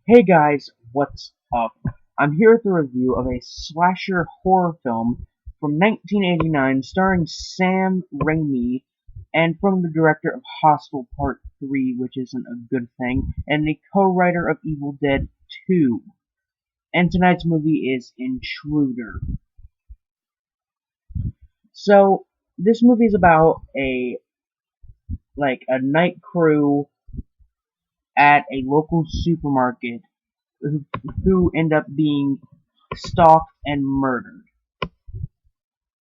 Hey guys, what's up? I'm here with a review of a slasher horror film from 1989 starring Sam Raimi and from the director of Hostel Part 3, which isn't a good thing, and the co-writer of Evil Dead 2. And tonight's movie is Intruder. So, this movie is about a night crew at a local supermarket who end up being stalked and murdered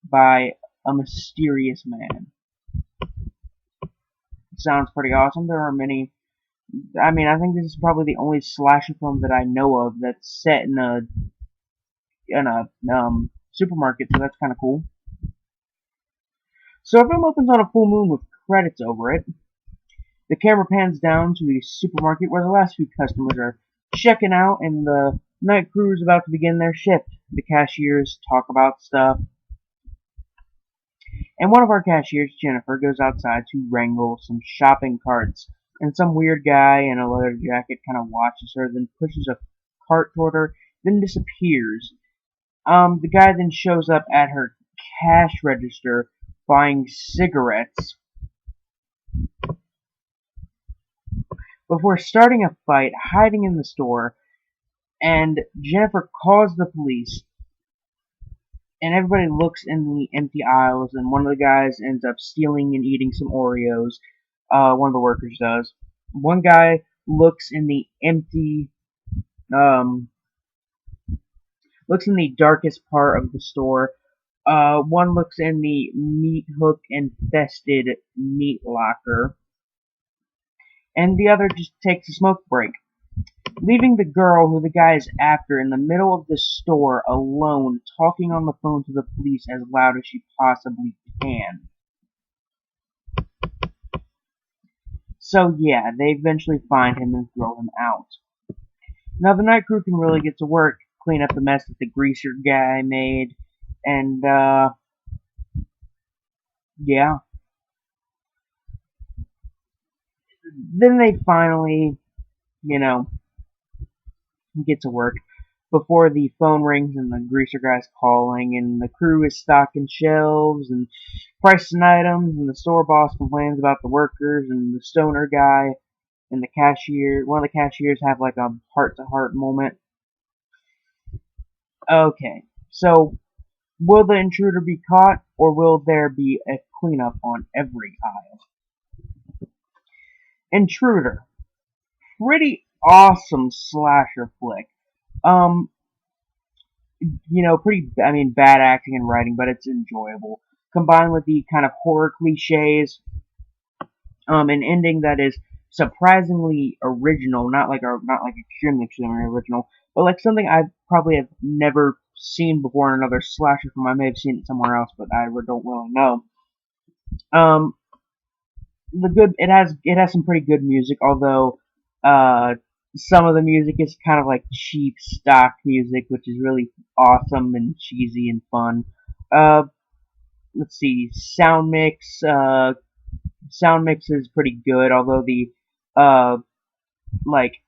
by a mysterious man. Sounds pretty awesome. There are many. I think this is probably the only slasher film that I know of that's set in a supermarket, so that's kind of cool. So, a film opens on a full moon with credits over it. The camera pans down to the supermarket where the last few customers are checking out, and the night crew is about to begin their shift. The cashiers talk about stuff, and one of our cashiers, Jennifer, goes outside to wrangle some shopping carts. And some weird guy in a leather jacket kind of watches her, then pushes a cart toward her, then disappears. The guy then shows up at her cash register buying cigarettes before starting a fight, hiding in the store. And Jennifer calls the police, and everybody looks in the empty aisles, and one of the guys ends up stealing and eating some Oreos. One of the workers does. One guy looks in the um, looks in the darkest part of the store. One looks in the meat hook infested meat locker, and the other just takes a smoke break, leaving the girl who the guy is after in the middle of the store alone, talking on the phone to the police as loud as she possibly can. So yeah, they eventually find him and throw him out. Now the night crew can really get to work, clean up the mess that the greaser guy made, and yeah. Then they finally, you know, get to work before the phone rings and the greaser guy's calling, and the crew is stocking shelves and pricing items, and the store boss complains about the workers, and the stoner guy and one of the cashiers have like a heart-to-heart moment. Okay, so will the intruder be caught, or will there be a cleanup on every aisle? Intruder. Pretty awesome slasher flick. Um, bad acting and writing, but it's enjoyable. Combined with the kind of horror cliches, an ending that is surprisingly original, not like extremely original, but like something I probably have never seen before in another slasher film. I may have seen it somewhere else, but I don't really know. Um, it has some pretty good music, although uh some of the music is kind of like cheap stock music, which is really awesome and cheesy and fun. Uh, let's see, sound mix is pretty good, although the uh like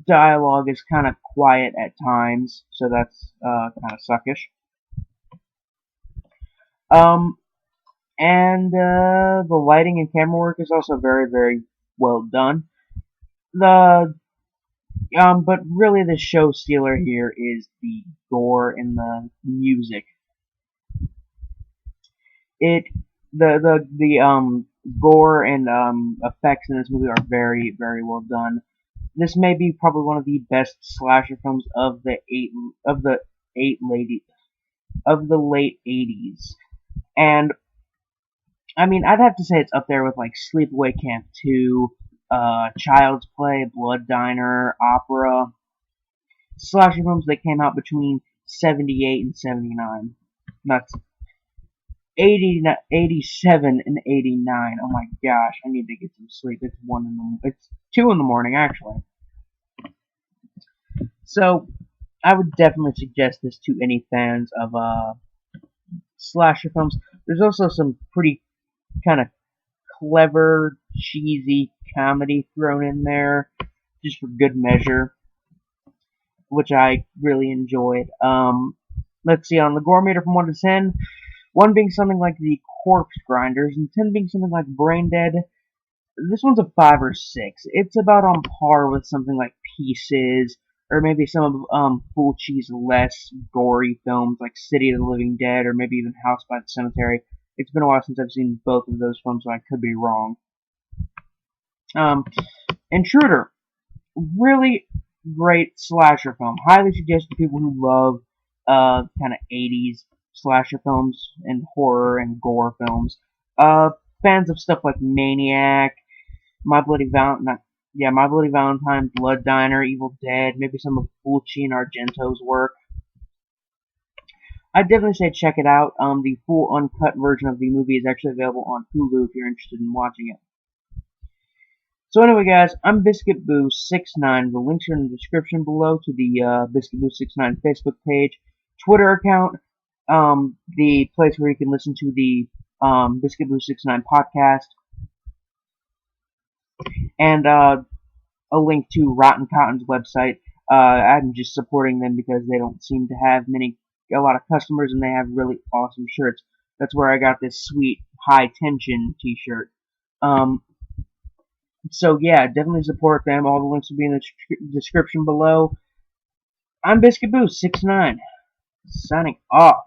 dialogue is kind of quiet at times, so that's kind of suckish. Um, and the lighting and camera work is also very very well done. The But really, the show stealer here is the gore and the music. It the gore and effects in this movie are very very well done. This may be probably one of the best slasher films of the eight lady of the late '80s, and I'd have to say it's up there with like Sleepaway Camp 2, Child's Play, Blood Diner, Opera, slasher films that came out between '78 and '79. That's 87 and '89. Oh my gosh, I need to get some sleep. It's 2 in the morning actually. So I would definitely suggest this to any fans of slasher films. There's also some pretty kind of clever, cheesy comedy thrown in there, just for good measure. which I really enjoyed. Let's see, on the gore meter from 1 to 10, 1 being something like the Corpse Grinders, and 10 being something like Brain Dead. This one's a 5 or 6. It's about on par with something like Pieces, or maybe some of Fulci's less gory films like City of the Living Dead, or maybe even House by the Cemetery. It's been a while since I've seen both of those films, so I could be wrong. Intruder, really great slasher film. Highly suggest to people who love kind of 80s slasher films and horror and gore films. Fans of stuff like Maniac, My Bloody Valentine, My Bloody Valentine, Blood Diner, Evil Dead, maybe some of Fulci and Argento's work. I'd definitely say check it out. The full uncut version of the movie is actually available on Hulu if you're interested in watching it. So anyway, guys, I'm Biscuit Boo 69. The links are in the description below to the Biscuit Boo 69 Facebook page, Twitter account, the place where you can listen to the Biscuit Boo 69 podcast, and a link to Rotten Cotton's website. I'm just supporting them because they don't seem to have a lot of customers, and they have really awesome shirts. That's where I got this sweet High Tension t-shirt. So yeah, definitely support them. All the links will be in the description below. I'm Biscuit Boo 69, signing off.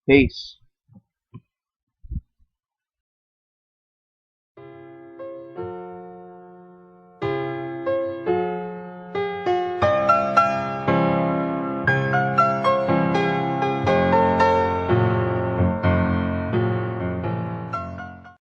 Peace.